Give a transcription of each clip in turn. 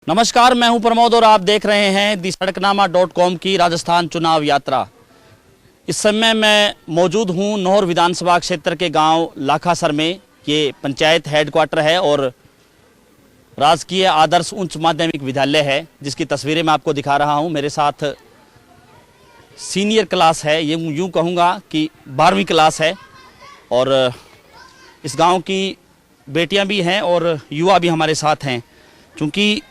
नमस्कार, मैं हूं प्रमोद और आप देख रहे हैं दी सड़कनामा.com की राजस्थान चुनाव यात्रा। इस समय मैं मौजूद हूं नौहर विधानसभा क्षेत्र के गांव लाखासर में। ये पंचायत हेडक्वार्टर है और राजकीय आदर्श उच्च माध्यमिक विद्यालय है, जिसकी तस्वीरें मैं आपको दिखा रहा हूं। मेरे साथ सीनियर क्लास है, ये यूं कहूँगा कि 12वीं क्लास है, और इस गाँव की बेटियाँ भी हैं और युवा भी हमारे साथ हैं। चूँकि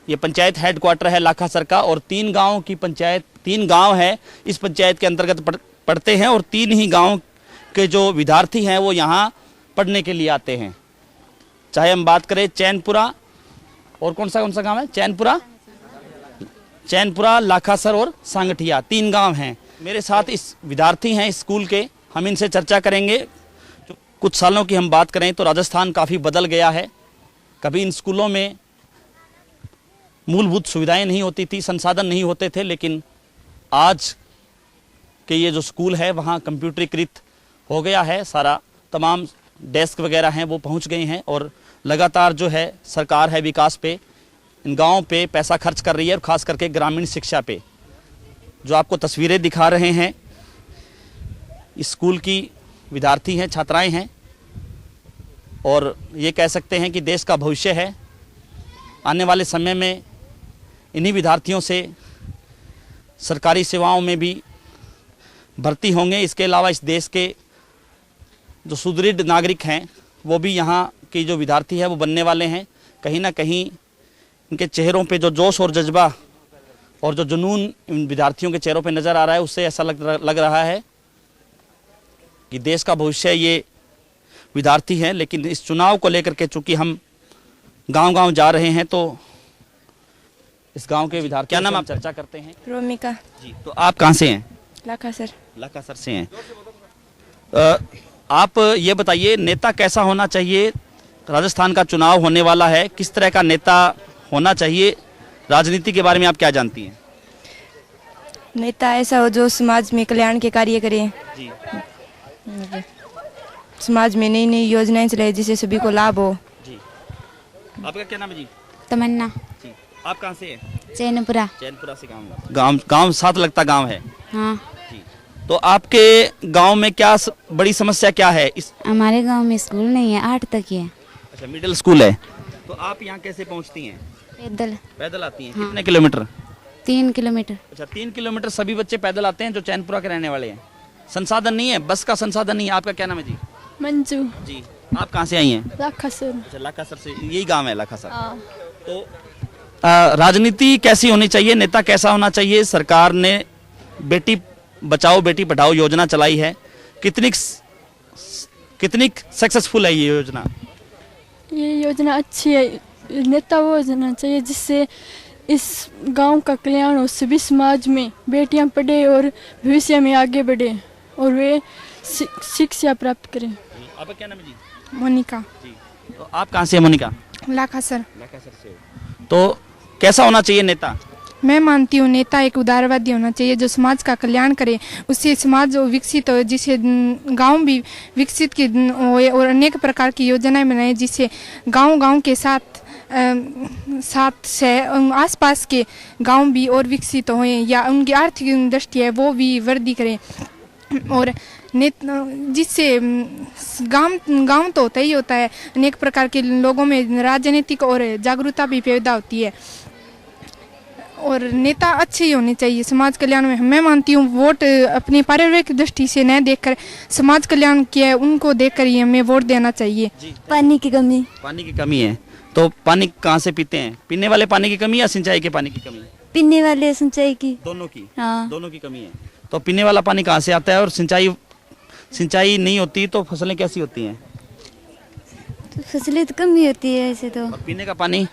ये पंचायत हेडक्वार्टर है लाखासर का और 3 गांव है इस पंचायत के अंतर्गत पड़ते हैं, और 3 ही गांव के जो विद्यार्थी हैं वो यहाँ पढ़ने के लिए आते हैं। चाहे हम बात करें चैनपुरा और कौन सा गांव है, चैनपुरा, लाखासर और सांगठिया, 3 गांव हैं। मेरे साथ इस विद्यार्थी हैं इस स्कूल के, हम इनसे चर्चा करेंगे। कुछ सालों की हम बात करें तो राजस्थान काफ़ी बदल गया है। कभी इन स्कूलों में मूलभूत सुविधाएं नहीं होती थी, संसाधन नहीं होते थे, लेकिन आज के ये जो स्कूल है वहाँ कंप्यूटरीकृत हो गया है सारा। तमाम डेस्क वगैरह हैं वो पहुँच गए हैं, और लगातार जो है सरकार है विकास पे, इन गाँव पे पैसा खर्च कर रही है, और ख़ास करके ग्रामीण शिक्षा पे। जो आपको तस्वीरें दिखा रहे हैं इस स्कूल की विद्यार्थी हैं, छात्राएँ हैं, और ये कह सकते हैं कि देश का भविष्य है। आने वाले समय में इन्हीं विद्यार्थियों से सरकारी सेवाओं में भी भर्ती होंगे। इसके अलावा इस देश के जो सुदृढ़ नागरिक हैं वो भी यहाँ के जो विद्यार्थी है वो बनने वाले हैं। कहीं ना कहीं इनके चेहरों पे जो जोश और जज्बा और जो जुनून इन विद्यार्थियों के चेहरों पे नज़र आ रहा है, उससे ऐसा लग रहा है कि देश का भविष्य ये विद्यार्थी हैं। लेकिन इस चुनाव को लेकर के चूँकि हम गांव-गांव जा रहे हैं, तो इस गांव के विद्यार्थी, क्या नाम आप चर्चा करते हैं? रोमिका जी। तो आप कहाँ से हैं? लाखासर से हैं। आप ये बताइए, नेता कैसा होना चाहिए? राजस्थान का चुनाव होने वाला है, किस तरह का नेता होना चाहिए? राजनीति के बारे में आप क्या जानती हैं? नेता ऐसा हो जो समाज में कल्याण के कार्य करे जी। समाज में नई नई योजनाएं चलाए जिससे सभी को लाभ हो। जी। आपका क्या नाम है जी? तमन्ना। जी। आप कहाँ से हैं? चैनपुरा से गांव साथ लगता गांव है। हाँ जी। तो आपके गांव में क्या बड़ी समस्या क्या है? हमारे गांव में स्कूल नहीं है, 8 तक ही है। अच्छा, मिडिल स्कूल है। तो आप यहाँ कैसे पहुँचती हैं? पैदल आती हैं? हाँ। कितने किलोमीटर? 3 किलोमीटर। अच्छा, 3 किलोमीटर सभी बच्चे पैदल आते हैं जो चैनपुरा के रहने वाले हैं। संसाधन नहीं है, बस का संसाधन नहीं है। आपका क्या नाम है जी? मंजू। जी। आप कहाँ से आई हैं? लाखासर। अच्छा, लाखासर से, यही गांव है लाखासर। तो राजनीति कैसी होनी चाहिए? नेता कैसा होना चाहिए? सरकार ने बेटी बचाओ बेटी पढ़ाओ योजना चलाई है, कितनी सक्सेसफुल है ये योजना? ये योजना अच्छी है। नेता वो होना चाहिए जिससे इस गांव का कल्याण हो, सभी समाज में बेटियां पढ़े और भविष्य में आगे बढ़े और वे शिक्षा प्राप्त करें। आपका क्या नाम है जी? मोनिका। जी। तो आप कहाँ से हैं मोनिका? लाखासर से। तो कैसा होना चाहिए नेता? मैं मानती हूँ नेता एक उदारवादी होना चाहिए जो समाज का कल्याण करे, उससे समाज विकसित हो, जिससे गांव भी विकसित होए और अनेक प्रकार की योजनाएं बनाए, जिससे गांव के साथ आसपास के गांव भी और विकसित होए या उनकी आर्थिक दृष्टि है वो भी वृद्धि करें। और जिससे गांव तो होता ही होता है, अनेक प्रकार के लोगों में राजनीतिक और जागरूकता भी पैदा होती है, और नेता अच्छे ही होने चाहिए समाज कल्याण में। मैं मानती हूँ वोट अपनी पारिवारिक दृष्टि से न देखकर समाज कल्याण किया है उनको देखकर ही हमें वोट देना चाहिए। पानी की कमी है, तो पानी कहाँ से पीते हैं? पीने वाले पानी की कमी या सिंचाई के पानी की कमी? पीने वाले सिंचाई की, दोनों की। हाँ। दोनों की कमी है। तो पीने वाला पानी कहाँ से आता है? और सिंचाई नहीं होती तो फसलें कैसी होती हैं? तो फसलें तो कम ही होती है ऐसे तो। और पीने का पानी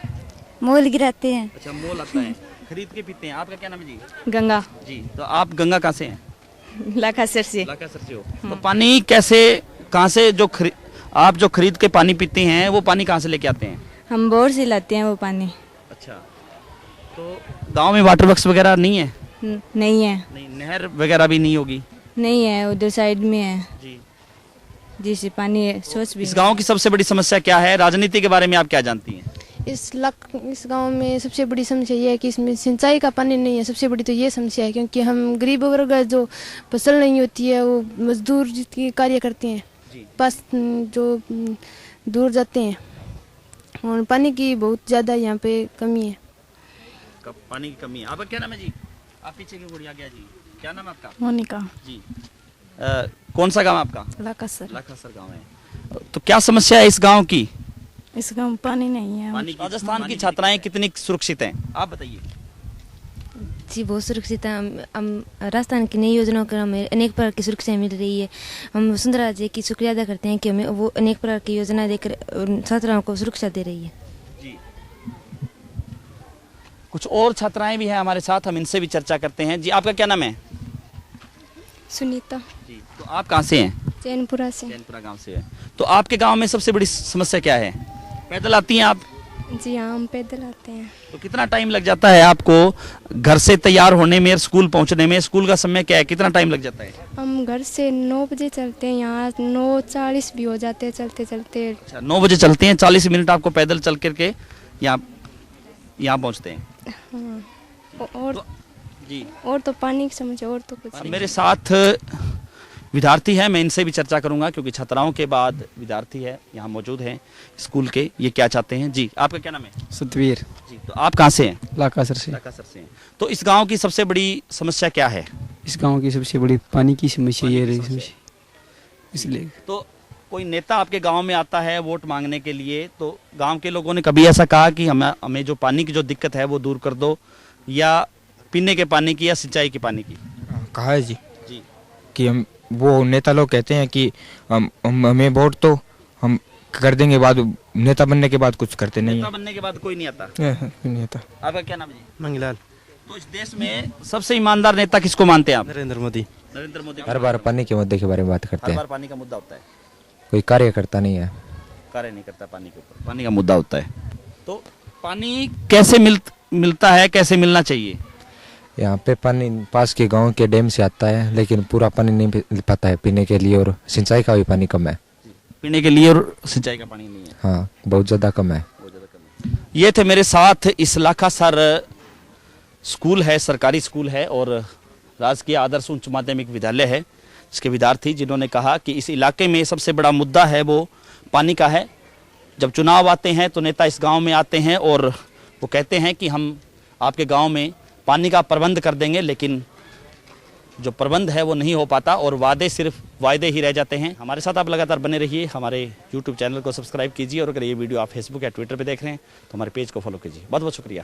मोल गिराते हैं। अच्छा, मोल आता है, खरीद के पीते हैं। आपका क्या नाम है जी? गंगा। जी। तो आप गंगा कहाँ से हैं? लाखासर से। हो। तो पानी कैसे, कहाँ से आप जो खरीद के पानी पीते हैं वो पानी कहाँ से लेके आते हैं? हम बोर से लाते हैं वो पानी। अच्छा, तो गांव में वाटर वर्क्स वगैरह नहीं है? नहीं है। नहीं, नहर वगैरह भी नहीं होगी? नहीं है, उधर साइड में है जी। जिससे पानी सोच भी। इस गांव की सबसे बड़ी समस्या क्या है? राजनीति के बारे में आप क्या जानती हैं? इस गांव में सबसे बड़ी समस्या ये है कि इसमें सिंचाई का पानी नहीं है। सबसे बड़ी तो ये समस्या है, क्योंकि हम गरीब वर्ग जो फसल नहीं होती है वो मजदूर की कार्य करते हैं, बस जो दूर जाते हैं, और पानी की बहुत ज़्यादा यहाँ पे कमी है। पानी की कमी है। आपका क्या नाम है जी? आप पीछे की गुड़िया गया जी, क्या नाम है आपका? मोनिका जी। कौन सा गांव है आपका? लाकासर। लाखासर गांव है। तो क्या समस्या है इस गांव की? इस गांव में पानी नहीं है। पानी की। राजस्थान की छात्राएं कितनी सुरक्षित हैं, आप बताइए। जी बहुत सुरक्षित है। हम राजस्थान की नई योजनाओं के हमें अनेक प्रकार की सुरक्षा मिल रही है। हम वसुंधरा जी की शुक्रिया अदा करते हैं कि हमें वो अनेक प्रकार की योजना देकर छात्राओं को सुरक्षा दे रही है। जी। कुछ और छात्राएं भी हैं हमारे साथ, हम इनसे भी चर्चा करते हैं। जी, आपका क्या नाम है? सुनीता। जी। तो आप कहाँ से हैं? चैनपुरा से। चैनपुरा गांव से है। तो आपके गांव में सबसे बड़ी समस्या क्या है? पैदल आती हैं आप? जी हाँ, हम पैदल आते हैं। तो कितना टाइम लग जाता है आपको घर से तैयार होने में, स्कूल पहुंचने में? स्कूल का समय क्या है, कितना टाइम लग जाता है? हम घर से 9 बजे चलते हैं, यहाँ 9:40 भी हो जाते हैं चलते चलते। अच्छा, 9 बजे चलते हैं, 40 मिनट आपको पैदल चल करके यहाँ पहुंचते हैं। हाँ। और जी। और तो पानी की समस्या, और तो कुछ नहीं। मेरे साथ विद्यार्थी है, मैं इनसे भी चर्चा करूंगा, क्योंकि छात्राओं के बाद विद्यार्थी है यहाँ मौजूद हैं स्कूल के। ये क्या चाहते हैं? जी, आपका क्या नाम है? सतवीर। जी। तो आप कहाँ से हैं? लाकासर से। लाखासर से हैं। तो इस गांव की सबसे बड़ी समस्या क्या है? इस गांव की सबसे बड़ी पानी की समस्या ये रही समस्या, इसलिए। तो कोई नेता आपके गांव में आता है वोट मांगने के लिए, तो गांव के लोगों ने कभी ऐसा कहा कि हमें जो पानी की जो दिक्कत है वो दूर कर दो, या पीने के पानी की या सिंचाई के पानी की? कहा है जी जी। कि हम वो नेता लोग कहते हैं कि हमें वोट तो हम कर देंगे, बाद नेता बनने के बाद कुछ करते नहीं नेता है। बनने के बाद कोई नहीं आता। नहीं आता। आपका क्या नाम है जी? मंगलाल। तो इस देश में सबसे ईमानदार नेता किसको मानते हैं आप? नरेंद्र मोदी। नरेंद्र मोदी। हर बार पानी के मुद्दे के बारे में बात करते हर हैं, बार पानी का मुद्दा होता है, कोई कार्य करता नहीं है। कार्य नहीं करता पानी के ऊपर, पानी का मुद्दा होता है। तो पानी कैसे मिलता है, कैसे मिलना चाहिए? यहाँ पे पानी पास के गांव के डैम से आता है, लेकिन पूरा पानी नहीं मिल पाता है पीने के लिए, और सिंचाई का भी पानी कम है। पीने के लिए और सिंचाई का पानी नहीं है। हाँ, बहुत ज़्यादा कम है। बहुत ज़्यादा कम है। ये थे मेरे साथ, इस लाखासर स्कूल है, सरकारी स्कूल है और राजकीय आदर्श उच्च माध्यमिक विद्यालय है, इसके विद्यार्थी जिन्होंने कहा कि इस इलाके में सबसे बड़ा मुद्दा है वो पानी का है। जब चुनाव आते हैं तो नेता इस गांव में आते हैं और वो कहते हैं कि हम आपके गांव में पानी का प्रबंध कर देंगे, लेकिन जो प्रबंध है वो नहीं हो पाता और वादे सिर्फ वायदे ही रह जाते हैं। हमारे साथ आप लगातार बने रहिए, हमारे YouTube चैनल को सब्सक्राइब कीजिए, और अगर ये वीडियो आप फेसबुक या ट्विटर पे देख रहे हैं तो हमारे पेज को फॉलो कीजिए। बहुत बहुत शुक्रिया।